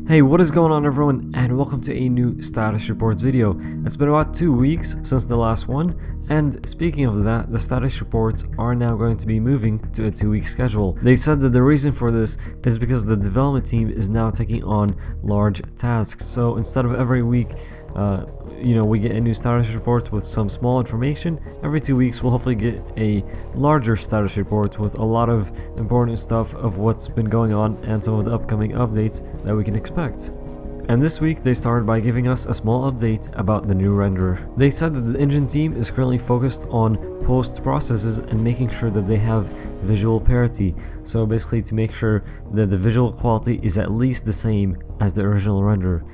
Hey, what is going on everyone, and welcome to a new status reports video. It's been about 2 weeks since the last one, and speaking of that, the status reports are now going to be moving to a 2-week schedule. They said that the reason for this is because the development team is now taking on large tasks. So instead of every week, we get a new status report with some small information. Every 2 weeks we'll hopefully get a larger status report with a lot of important stuff of what's been going on and some of the upcoming updates that we can expect. And this week they started by giving us a small update about the new renderer. They said that the engine team is currently focused on post processes and making sure that they have visual parity. So basically to make sure that the visual quality is at least the same as the original renderer.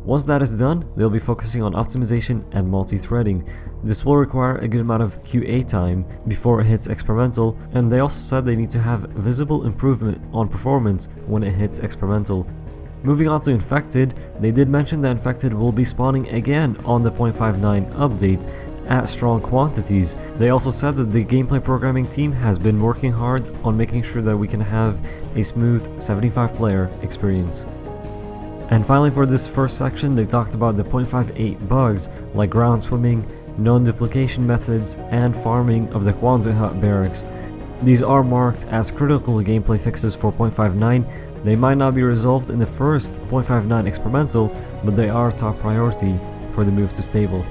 Once that is done, they'll be focusing on optimization and multi-threading. This will require a good amount of QA time before it hits experimental, and they also said they need to have visible improvement on performance when it hits experimental. Moving on to Infected, they did mention that Infected will be spawning again on the 0.59 update at strong quantities. They also said that the gameplay programming team has been working hard on making sure that we can have a smooth 75 player experience. And finally, for this first section, they talked about the 0.58 bugs like ground swimming, known duplication methods, and farming of the Kwanzaa Hut barracks. These are marked as critical gameplay fixes for 0.59. They might not be resolved in the first 0.59 experimental, but they are top priority for the move to stable.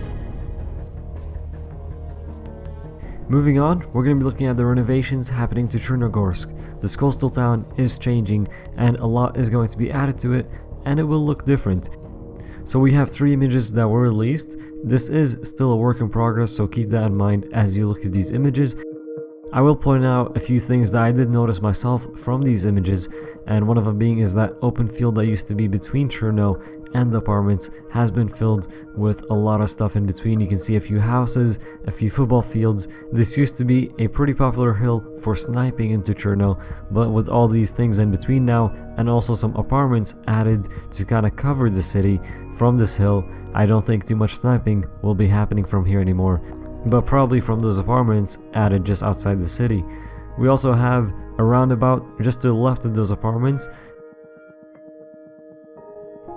Moving on, we're going to be looking at the renovations happening to Chernogorsk. This coastal town is changing and a lot is going to be added to it, and it will look different. So we have 3 images that were released. This is still a work in progress, so keep that in mind as you look at these images. I will point out a few things that I did notice myself from these images, and one of them being is that open field that used to be between Cherno and the apartments has been filled with a lot of stuff in between. You can see a few houses, a few football fields. This used to be a pretty popular hill for sniping into Cherno, but with all these things in between now and also some apartments added to kind of cover the city from this hill, I don't think too much sniping will be happening from here anymore, but probably from those apartments added just outside the city. We also have a roundabout just to the left of those apartments.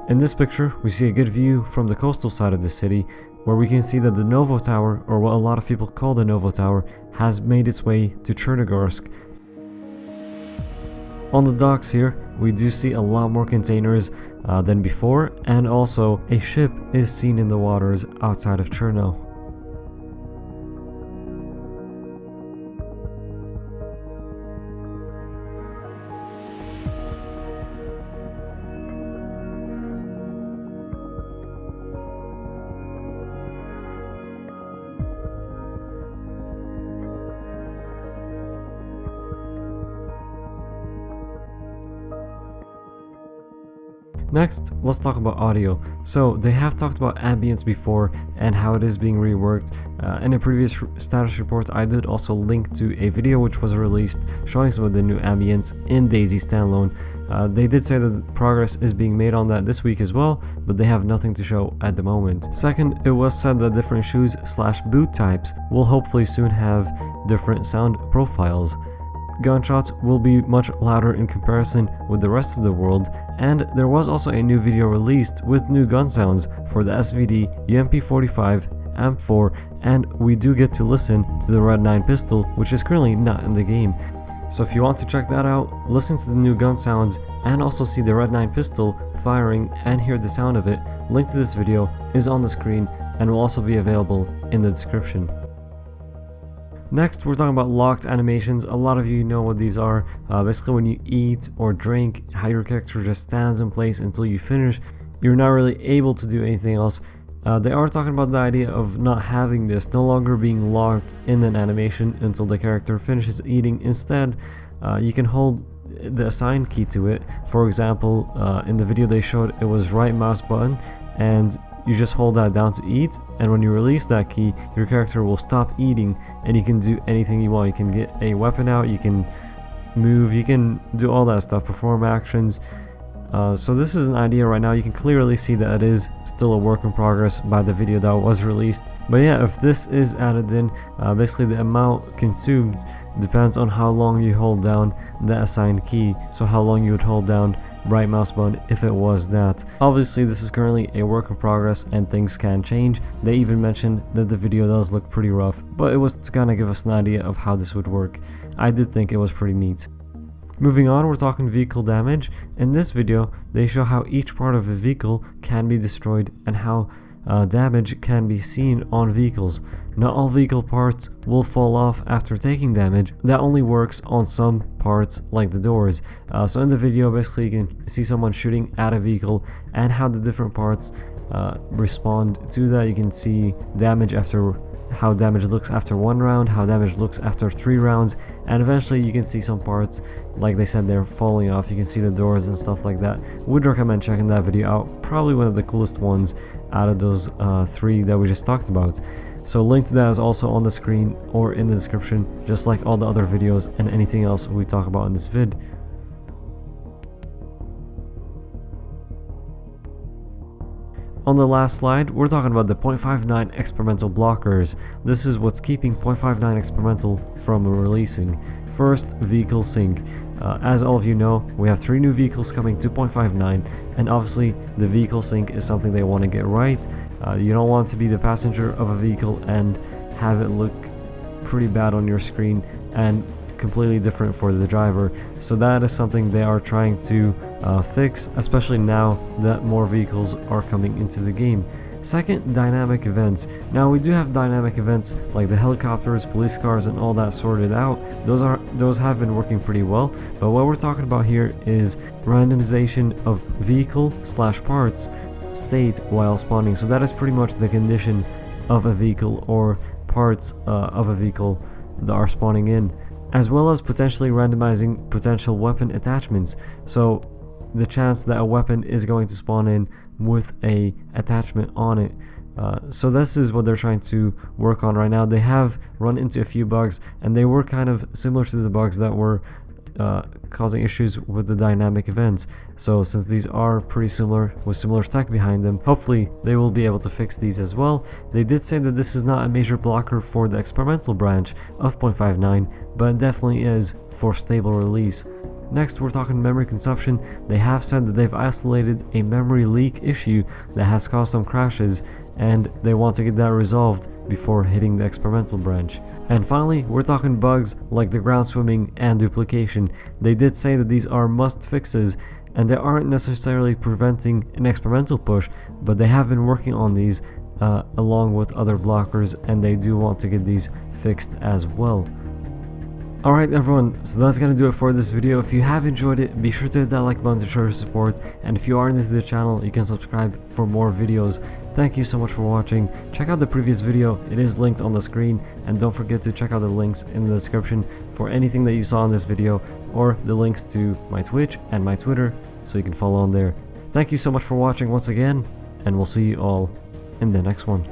In this picture, we see a good view from the coastal side of the city, where we can see that the Novo Tower, or what a lot of people call the Novo Tower, has made its way to Chernogorsk. On the docks here, we do see a lot more containers than before, and also a ship is seen in the waters outside of Cherno. Next, let's talk about audio. So they have talked about ambience before and how it is being reworked. In a previous status report, I did also link to a video which was released showing some of the new ambience in DayZ Standalone. They did say that progress is being made on that this week as well, but they have nothing to show at the moment. Second, it was said that different shoes/boot types will hopefully soon have different sound profiles. Gunshots will be much louder in comparison with the rest of the world, and there was also a new video released with new gun sounds for the SVD, UMP45, AMP4, and we do get to listen to the Red 9 pistol, which is currently not in the game. So if you want to check that out, listen to the new gun sounds and also see the Red 9 pistol firing and hear the sound of it, link to this video is on the screen and will also be available in the description. Next, we're talking about locked animations. A lot of you know what these are. Basically, when you eat or drink, how your character just stands in place until you finish. You're not really able to do anything else. They are talking about the idea of not having this, no longer being locked in an animation until the character finishes eating. Instead, you can hold the assign key to it. For example, in the video they showed, it was right mouse button, and you just hold that down to eat, and when you release that key, your character will stop eating and you can do anything you want. You can get a weapon out, you can move, you can do all that stuff, perform actions. So this is an idea right now. You can clearly see that it is still a work in progress by the video that was released. But yeah, if this is added in, basically the amount consumed depends on how long you hold down the assigned key. So how long you would hold down right mouse button if it was that. Obviously this is currently a work in progress and things can change. They even mentioned that the video does look pretty rough, but it was to kind of give us an idea of how this would work. I did think it was pretty neat. Moving on, we're talking vehicle damage. In this video, they show how each part of a vehicle can be destroyed and how damage can be seen on vehicles. Not all vehicle parts will fall off after taking damage. That only works on some parts like the doors. So in the video, basically you can see someone shooting at a vehicle and how the different parts respond to that. You can see damage after how damage looks after 1 round, how damage looks after 3 rounds, and eventually you can see some parts, like they said, they're falling off. You can see the doors and stuff like that. Would recommend checking that video out. Probably one of the coolest ones out of those 3 that we just talked about. So link to that is also on the screen or in the description, just like all the other videos and anything else we talk about in this vid. On the last slide, we're talking about the 0.59 experimental blockers. This is what's keeping 0.59 experimental from releasing. First, vehicle sync. As all of you know, we have 3 new vehicles coming to 0.59, and obviously the vehicle sync is something they want to get right. You don't want to be the passenger of a vehicle and have it look pretty bad on your screen and completely different for the driver. So that is something they are trying to fix, especially now that more vehicles are coming into the game. Second, dynamic events. Now we do have dynamic events like the helicopters, police cars, and all that sorted out. Those have been working pretty well, but what we're talking about here is randomization of vehicle/parts state while spawning. So that is pretty much the condition of a vehicle or parts of a vehicle that are spawning in, as well as potentially randomizing potential weapon attachments. So the chance that a weapon is going to spawn in with a attachment on it. So this is what they're trying to work on right now. They have run into a few bugs, and they were kind of similar to the bugs that were causing issues with the dynamic events. So since these are pretty similar with similar tech behind them, hopefully they will be able to fix these as well. They did say that this is not a major blocker for the experimental branch of 0.59, but it definitely is for stable release. Next, we're talking memory consumption. They have said that they've isolated a memory leak issue that has caused some crashes, and they want to get that resolved before hitting the experimental branch. And finally, we're talking bugs like the ground swimming and duplication. They did say that these are must fixes, and they aren't necessarily preventing an experimental push, but they have been working on these along with other blockers, and they do want to get these fixed as well. Alright everyone, so that's gonna do it for this video. If you have enjoyed it, be sure to hit that like button to show your support, and if you are new to the channel, you can subscribe for more videos. Thank you so much for watching. Check out the previous video, it is linked on the screen, and don't forget to check out the links in the description for anything that you saw in this video, or the links to my Twitch and my Twitter, so you can follow on there. Thank you so much for watching once again, and we'll see you all in the next one.